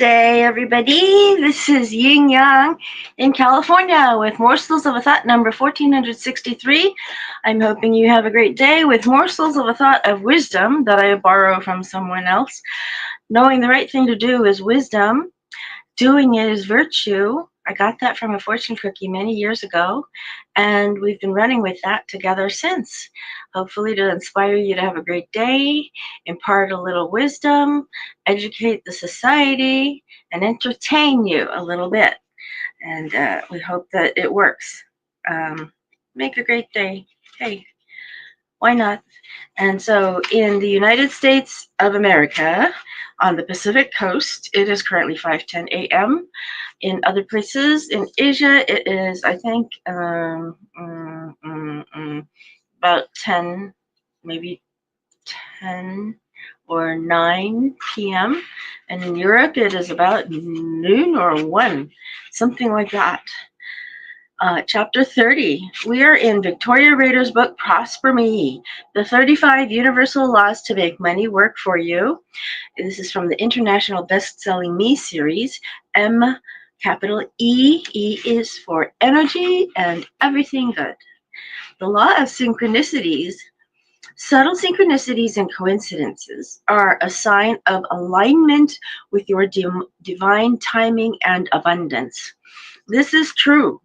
Namaste, everybody. This is Yin Yang in California with Morsels of a Thought number 1463. I'm hoping you have a great day with morsels of a thought of wisdom that I borrow from someone else. Knowing the right thing to do is wisdom. Doing it is virtue. I got that from a fortune cookie many years ago, and we've been running with that together since. Hopefully to inspire you to have a great day, impart a little wisdom, educate the society, and entertain you a little bit. And we hope that it works. Make a great day. Hey, why not? And so in the United States of America, on the Pacific coast, it is currently 5:10 a.m. In other places in Asia, it is, I think, about 10, maybe 10 or 9 p.m. And in Europe, it is about noon or 1, something like that. Chapter 30. We are in Victoria Rader's book, Prosper Me, the 35 Universal Laws to Make Money Work for You. This is from the International Best-Selling Me series, M capital E. E is for energy and everything good. The law of synchronicities. Subtle synchronicities and coincidences are a sign of alignment with your divine timing and abundance. This is true.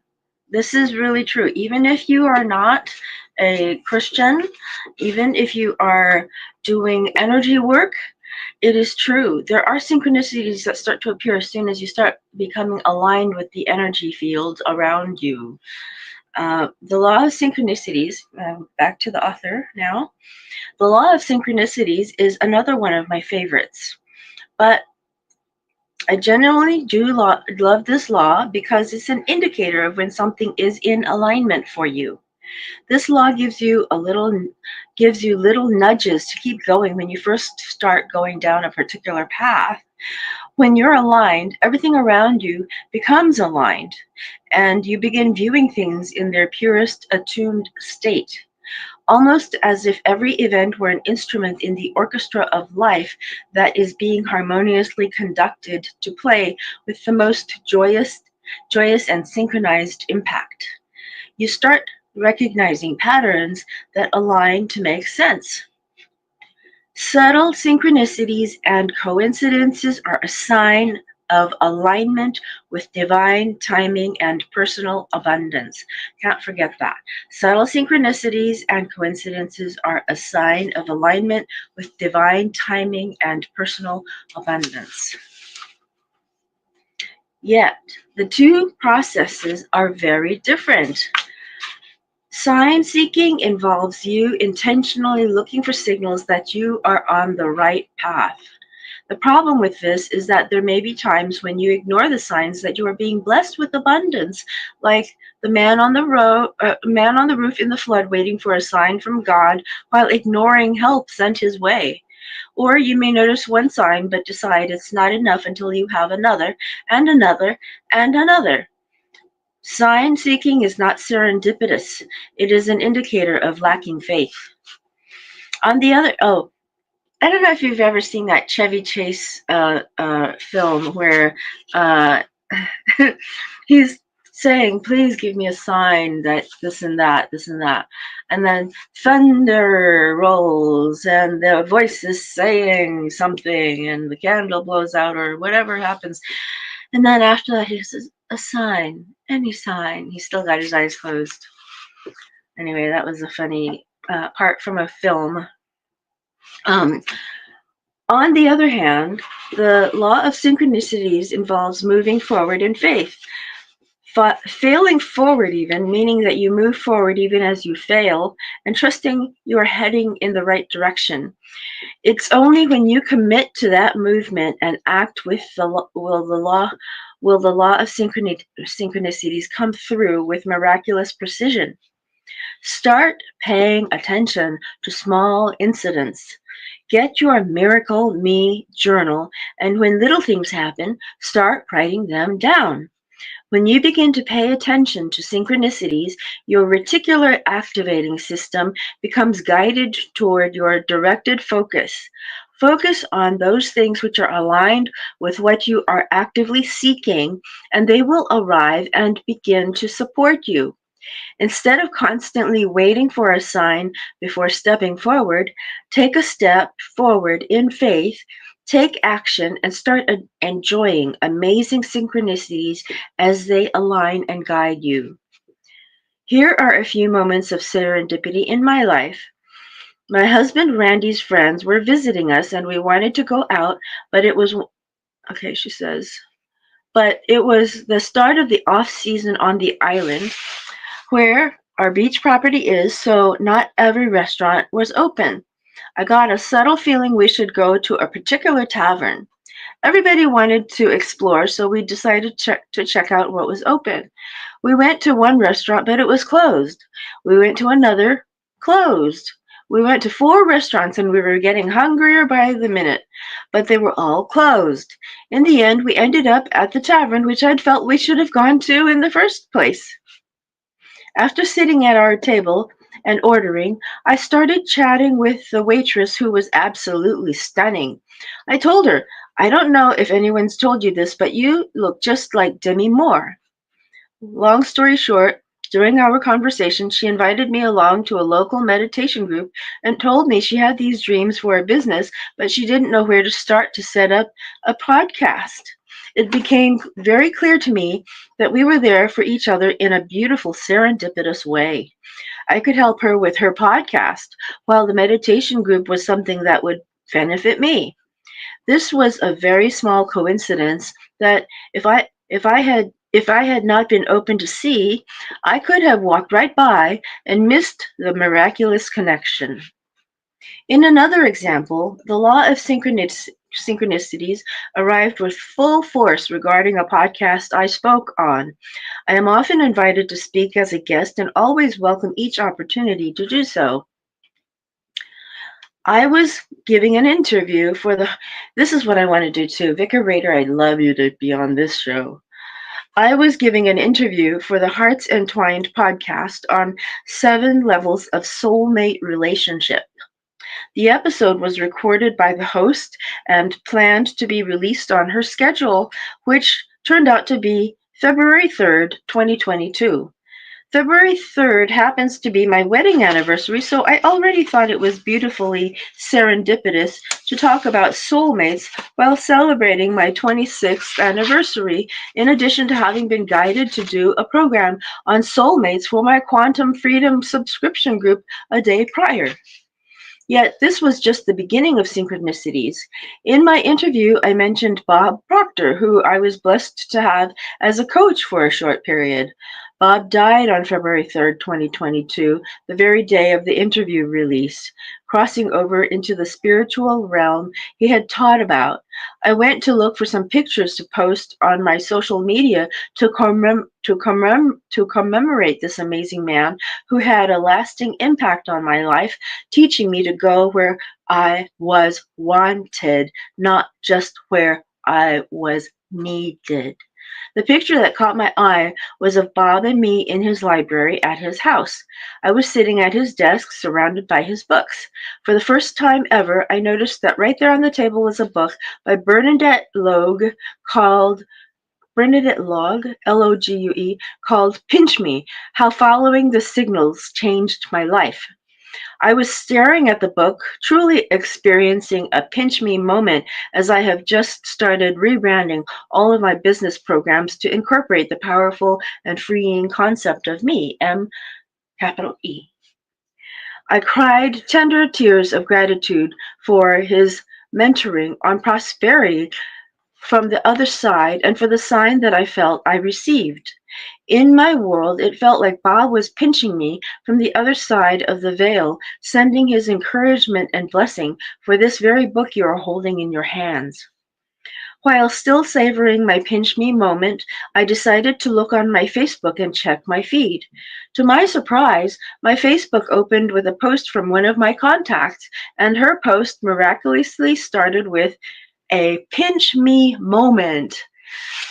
This is really true. Even if you are not a Christian, even if you are doing energy work, it is true. There are synchronicities that start to appear as soon as you start becoming aligned with the energy field around you. The law of synchronicities, back to the author now. The law of synchronicities is another one of my favorites. But I generally do love this law because it's an indicator of when something is in alignment for you. This law gives you little nudges to keep going when you first start going down a particular path. When you're aligned, everything around you becomes aligned, and you begin viewing things in their purest attuned state. Almost as if every event were an instrument in the orchestra of life that is being harmoniously conducted to play with the most joyous and synchronized impact. You start recognizing patterns that align to make sense. Subtle synchronicities and coincidences are a sign of alignment with divine timing and personal abundance. Can't forget that. Subtle synchronicities and coincidences are a sign of alignment with divine timing and personal abundance. Yet, the two processes are very different. Sign seeking involves you intentionally looking for signals that you are on the right path. The problem with this is that there may be times when you ignore the signs that you are being blessed with abundance, like the man on the roof in the flood waiting for a sign from God while ignoring help sent his way. Or you may notice one sign but decide it's not enough until you have another and another and another. Sign seeking is not serendipitous. It is an indicator of lacking faith. On the other, I don't know if you've ever seen that Chevy Chase film where he's saying, please give me a sign that this and that. And then thunder rolls and the voice is saying something and the candle blows out or whatever happens. And then after that, he says, a sign, any sign. He's still got his eyes closed. Anyway, that was a funny part from a film. On the other hand, the law of synchronicities involves moving forward in faith. Failing forward even, meaning that you move forward even as you fail, and trusting you are heading in the right direction. It's only when you commit to that movement and act with will the law of synchronicities come through with miraculous precision. Start paying attention to small incidents. Get your Miracle Me journal, and when little things happen, start writing them down. When you begin to pay attention to synchronicities, your reticular activating system becomes guided toward your directed focus. Focus on those things which are aligned with what you are actively seeking, and they will arrive and begin to support you. Instead of constantly waiting for a sign before stepping forward, take a step forward in faith, take action, and start enjoying amazing synchronicities as they align and guide you. Here are a few moments of serendipity in my life. My husband Randy's friends were visiting us and we wanted to go out, but it was okay, she says, but it was the start of the off season on the island where our beach property is, so not every restaurant was open. I got a subtle feeling we should go to a particular tavern. Everybody wanted to explore, so we decided to check out what was open. We went to one restaurant, but it was closed. We went to another, closed. We went to 4 restaurants and we were getting hungrier by the minute, but they were all closed. In the end, we ended up at the tavern, which I'd felt we should have gone to in the first place. After sitting at our table and ordering, I started chatting with the waitress who was absolutely stunning. I told her, I don't know if anyone's told you this, but you look just like Demi Moore. Long story short, during our conversation, she invited me along to a local meditation group and told me she had these dreams for a business, but she didn't know where to start to set up a podcast. It became very clear to me that we were there for each other in a beautiful, serendipitous way. I could help her with her podcast, while the meditation group was something that would benefit me. This was a very small coincidence that if I had not been open to see, I could have walked right by and missed the miraculous connection. In another example, the law of synchronicities arrived with full force regarding a podcast I spoke on. I am often invited to speak as a guest and always welcome each opportunity to do so. I was giving an interview for the. This is what I want to do too. Vicar Rader, I'd love you to be on this show. I was giving an interview for the Hearts Entwined podcast on 7 levels of soulmate relationship. The episode was recorded by the host and planned to be released on her schedule, which turned out to be February 3rd, 2022. February 3rd happens to be my wedding anniversary, so I already thought it was beautifully serendipitous to talk about soulmates while celebrating my 26th anniversary, in addition to having been guided to do a program on soulmates for my Quantum Freedom subscription group a day prior. Yet this was just the beginning of Synchronicities. In my interview, I mentioned Bob Proctor, who I was blessed to have as a coach for a short period. Bob died on February 3rd, 2022, the very day of the interview release, crossing over into the spiritual realm he had taught about. I went to look for some pictures to post on my social media to commemorate this amazing man who had a lasting impact on my life, teaching me to go where I was wanted, not just where I was needed. The picture that caught my eye was of Bob and me in his library at his house. I was sitting at his desk, surrounded by his books. For the first time ever, I noticed that right there on the table was a book by Bernadette Logue called Bernadette Logue, Logue, called Pinch Me, How Following the Signals Changed My Life. I was staring at the book, truly experiencing a pinch me moment as I have just started rebranding all of my business programs to incorporate the powerful and freeing concept of me, M.E. I cried tender tears of gratitude for his mentoring on prosperity from the other side and for the sign that I felt I received. In my world, it felt like Bob was pinching me from the other side of the veil, sending his encouragement and blessing for this very book you are holding in your hands. While still savoring my pinch me moment, I decided to look on my Facebook and check my feed. To my surprise, my Facebook opened with a post from one of my contacts, and her post miraculously started with a pinch me moment.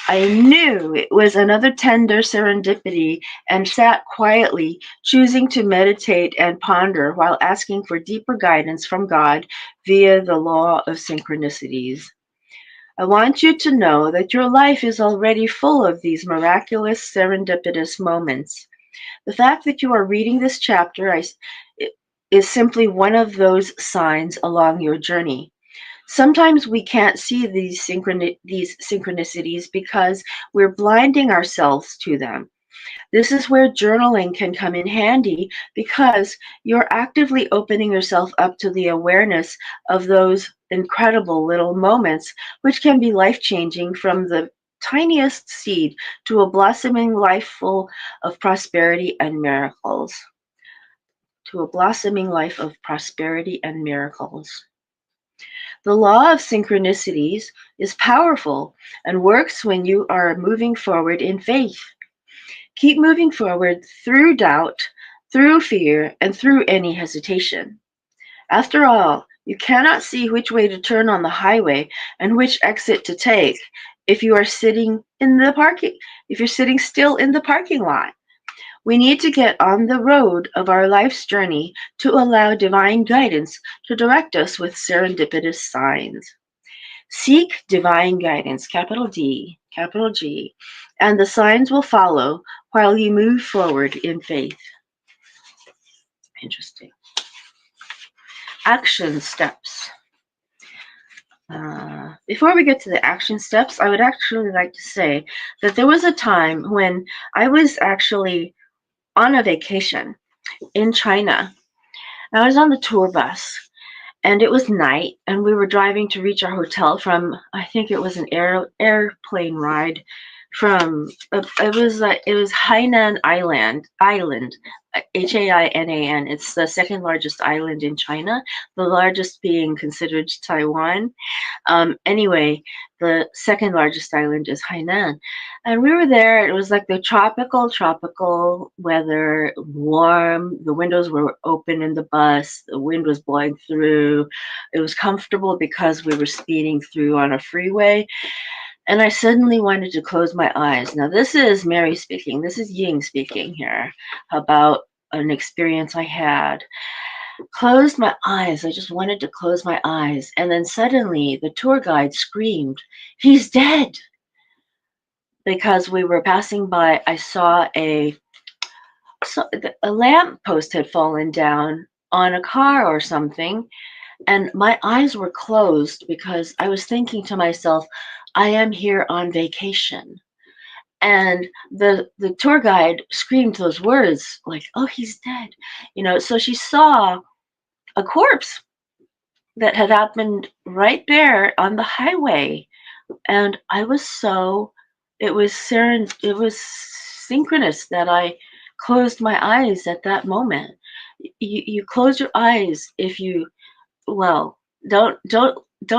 I knew it was another tender serendipity and sat quietly, choosing to meditate and ponder while asking for deeper guidance from God via the law of synchronicities. I want you to know that your life is already full of these miraculous serendipitous moments. The fact that you are reading this chapter is simply one of those signs along your journey. Sometimes we can't see these synchronicities because we're blinding ourselves to them. This is where journaling can come in handy because you're actively opening yourself up to the awareness of those incredible little moments, which can be life-changing, from the tiniest seed to a blossoming life full of prosperity and miracles. To a blossoming life of prosperity and miracles. The law of synchronicities is powerful and works when you are moving forward in faith. Keep moving forward through doubt, through fear, and through any hesitation. After all, you cannot see which way to turn on the highway and which exit to take if you are sitting in the parking if you're sitting still in the parking lot. We need to get on the road of our life's journey to allow divine guidance to direct us with serendipitous signs. Seek divine guidance, capital D, capital G, and the signs will follow while you move forward in faith. Interesting. Action steps. Before we get to the action steps, I would actually like to say that there was a time when I was actually on a vacation in China. I was on the tour bus, and it was night, and we were driving to reach our hotel from, I think it was an airplane ride from, it was Hainan Island, Hainan. It's the second largest island in China, the largest being considered Taiwan. Anyway, the second largest island is Hainan. And we were there. It was like the tropical weather, warm. The windows were open in the bus. The wind was blowing through. It was comfortable because we were speeding through on a freeway. And I suddenly wanted to close my eyes. Now, this is Mary speaking. This is Ying speaking here about an experience I had. Closed my eyes. I just wanted to close my eyes. And then suddenly the tour guide screamed, "He's dead!" Because we were passing by, I saw a lamp post had fallen down on a car or something. And my eyes were closed because I was thinking to myself, I am here on vacation. And the tour guide screamed those words like, "Oh, he's dead." So she saw a corpse that had happened right there on the highway. And it was synchronous that I closed my eyes at that moment. You close your eyes if you, well, don't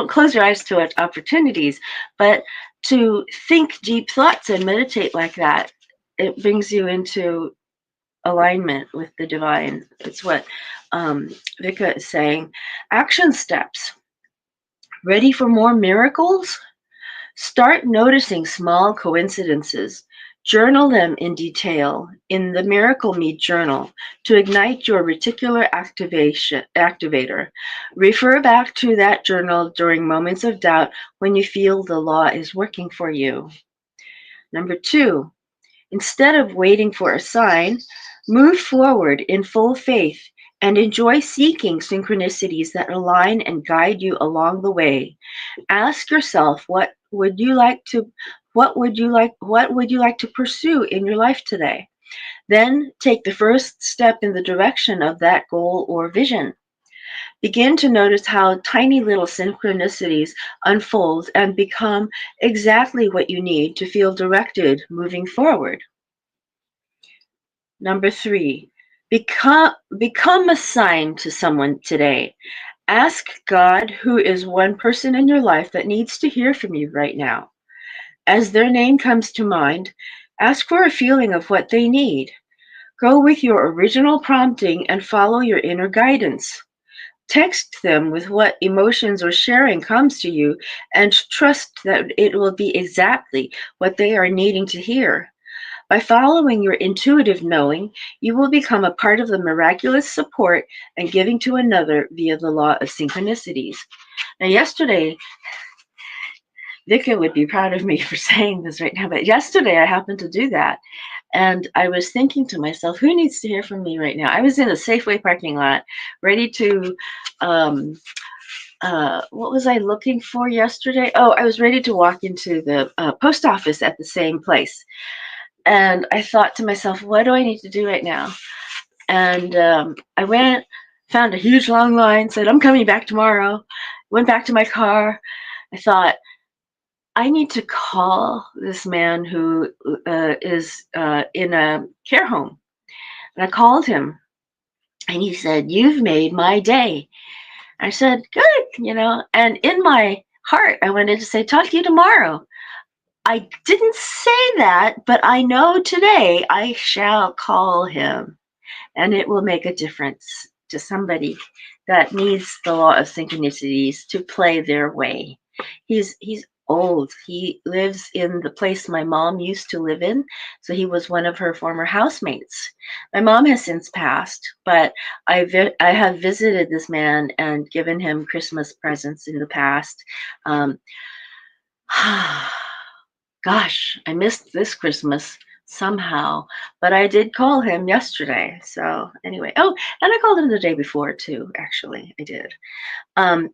close your eyes to opportunities, but to think deep thoughts and meditate like that, it brings you into alignment with the divine. It's what Vika is saying. Action steps. Ready for more miracles? Start noticing small coincidences. Journal them in detail in the Miracle Me journal to ignite your reticular activator. Refer back to that journal during moments of doubt when you feel the law is working for you. Number 2, instead of waiting for a sign, move forward in full faith and enjoy seeking synchronicities that align and guide you along the way. Ask yourself, what would you like to pursue in your life today? Then take the first step in the direction of that goal or vision. Begin to notice how tiny little synchronicities unfold and become exactly what you need to feel directed moving forward. Number 3, become a sign to someone today. Ask God who is one person in your life that needs to hear from you right now. As their name comes to mind, ask for a feeling of what they need. Go with your original prompting and follow your inner guidance. Text them with what emotions or sharing comes to you and trust that it will be exactly what they are needing to hear. By following your intuitive knowing, you will become a part of the miraculous support and giving to another via the law of synchronicities. Now, yesterday, Vika would be proud of me for saying this right now, but yesterday I happened to do that. And I was thinking to myself, who needs to hear from me right now? I was in a Safeway parking lot, ready to, what was I looking for yesterday? Oh, I was ready to walk into the post office at the same place. And I thought to myself, what do I need to do right now? And I went, found a huge long line, said, I'm coming back tomorrow. Went back to my car. I thought, I need to call this man who is in a care home. And I called him, and he said, You've made my day. I said, Good. And in my heart, I wanted to say, Talk to you tomorrow. I didn't say that, but I know today I shall call him, and it will make a difference to somebody that needs the law of synchronicities to play their way. He's old. He lives in the place my mom used to live in, so he was one of her former housemates. My mom has since passed, but I have visited this man and given him Christmas presents in the past. Um, Gosh, I missed this Christmas somehow, but I did call him yesterday. So anyway, oh, and I called him the day before too. Actually, I did. Um,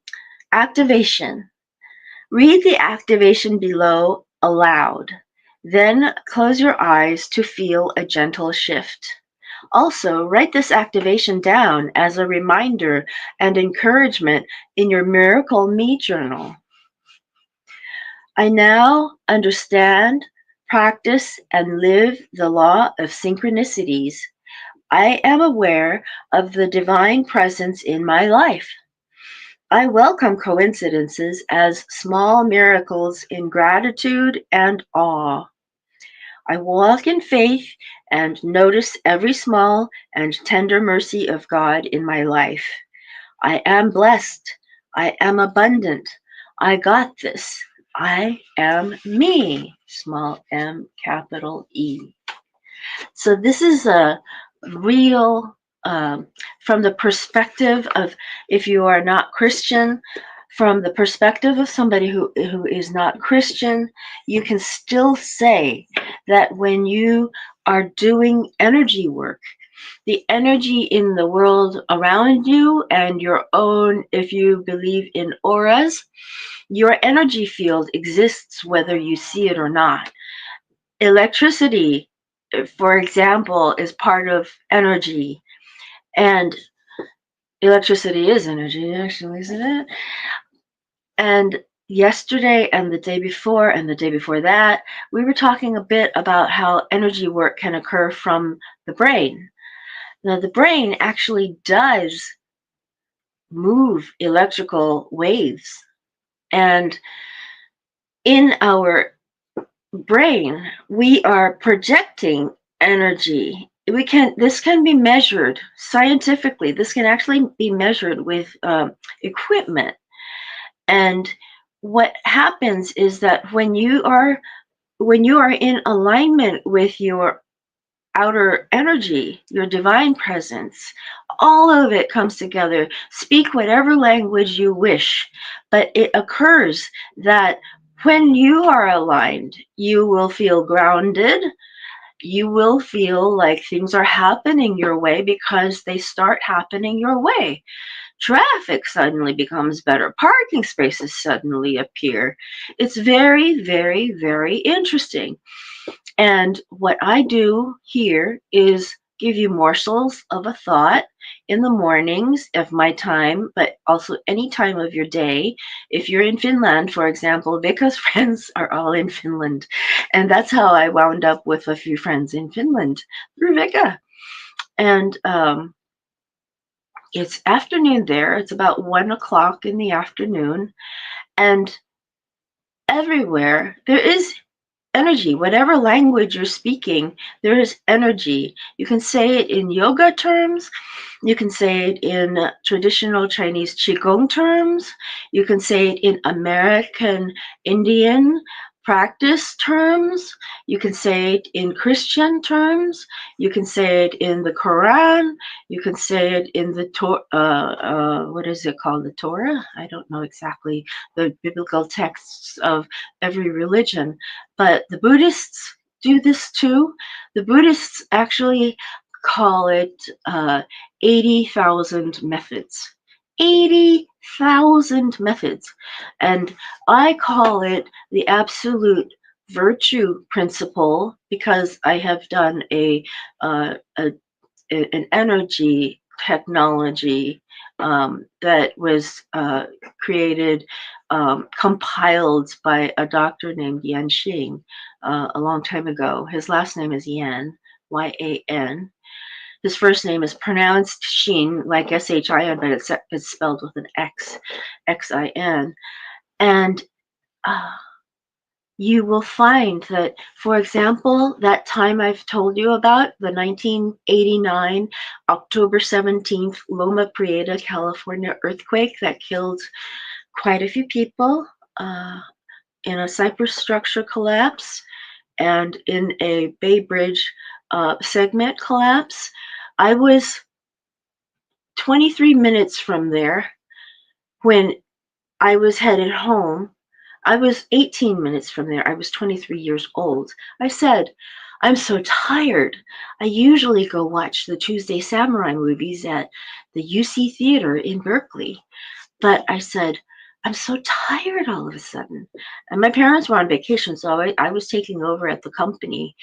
Activation. Read the activation below aloud. Then close your eyes to feel a gentle shift. Also, write this activation down as a reminder and encouragement in your Miracle Me journal. I now understand, practice, and live the law of synchronicities. I am aware of the divine presence in my life. I welcome coincidences as small miracles in gratitude and awe. I walk in faith and notice every small and tender mercy of God in my life. I am blessed. I am abundant. I got this. I am me. Small m, capital E. So this is a real, from the perspective of, if you are not Christian, from the perspective of somebody who is not Christian, you can still say that when you are doing energy work, the energy in the world around you and your own, if you believe in auras, your energy field exists whether you see it or not. Electricity, for example, is part of energy, and electricity is energy, actually, isn't it? And yesterday and the day before and the day before that, we were talking a bit about how energy work can occur from the brain. Now, the brain actually does move electrical waves. And in our brain, we are projecting energy. This can be measured scientifically. This can actually be measured with equipment. And what happens is that when you are in alignment with your outer energy, your divine presence, all of it comes together. Speak whatever language you wish, but it occurs that when you are aligned, you will feel grounded. You will feel like things are happening your way because they start happening your way. Traffic suddenly becomes better. Parking spaces suddenly appear. It's very, very, very interesting. And what I do here is give you morsels of a thought in the mornings of my time, but also any time of your day. If you're in Finland, for example, Vika's friends are all in Finland. And that's how I wound up with a few friends in Finland through Vika. And it's afternoon there. It's about 1 o'clock in the afternoon. And everywhere there is energy. Whatever language you're speaking, there is energy. You can say it in yoga terms. You can say it in traditional Chinese Qigong terms. You can say it in American Indian practice terms. You can say it in Christian terms. You can say it in the Quran. You can say it in the what is it called? The Torah? I don't know exactly the biblical texts of every religion, but the Buddhists do this too. The Buddhists actually call it 80,000 methods. 80,000 methods. And I call it the absolute virtue principle because I have done an energy technology that was created, compiled by a doctor named Yan Xing a long time ago. His last name is Yan, Y-A-N. His first name is pronounced Shin, like S-H-I-N, but it's spelled with an X, X-I-N. And you will find that, for example, that time I've told you about, the 1989, October 17th, Loma Prieta, California earthquake that killed quite a few people in a cypress structure collapse and in a Bay Bridge segment collapse. I was 23 minutes from there when I was headed home. I was 18 minutes from there. I was 23 years old. I said, I'm so tired. I usually go watch the Tuesday Samurai movies at the UC Theater in Berkeley. But I said, I'm so tired all of a sudden. And my parents were on vacation, so I was taking over at the company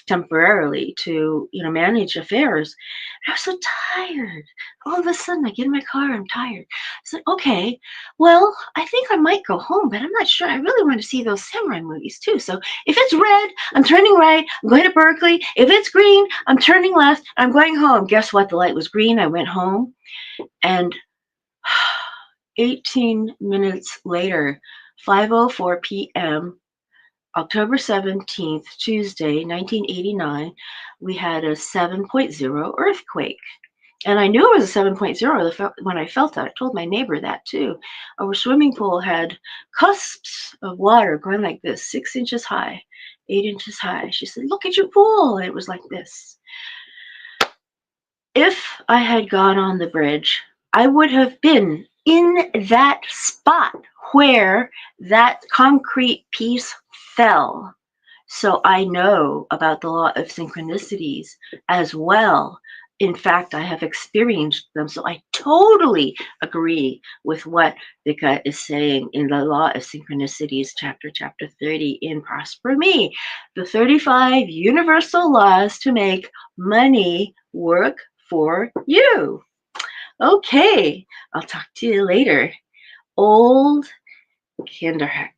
temporarily to manage affairs. And I was so tired. All of a sudden, I get in my car. I'm tired. I said, okay, well, I think I might go home, but I'm not sure. I really want to see those samurai movies too. So if it's red, I'm turning right. I'm going to Berkeley. If it's green, I'm turning left. I'm going home. Guess what? The light was green. I went home, and 18 minutes later, 5:04 p.m., October 17th, Tuesday, 1989, we had a 7.0 earthquake. And I knew it was a 7.0 when I felt it. I told my neighbor that too. Our swimming pool had cusps of water going like this, 6 inches high, 8 inches high. She said, look at your pool. And it was like this. If I had gone on the bridge, I would have been in that spot where that concrete piece fell. So I know about the law of synchronicities as well. In fact, I have experienced them. So I totally agree with what Vika is saying in the law of synchronicities, chapter 30 in Prosper Me, the 35 universal laws to make money work for you. Okay, I'll talk to you later. Old Kinderheck.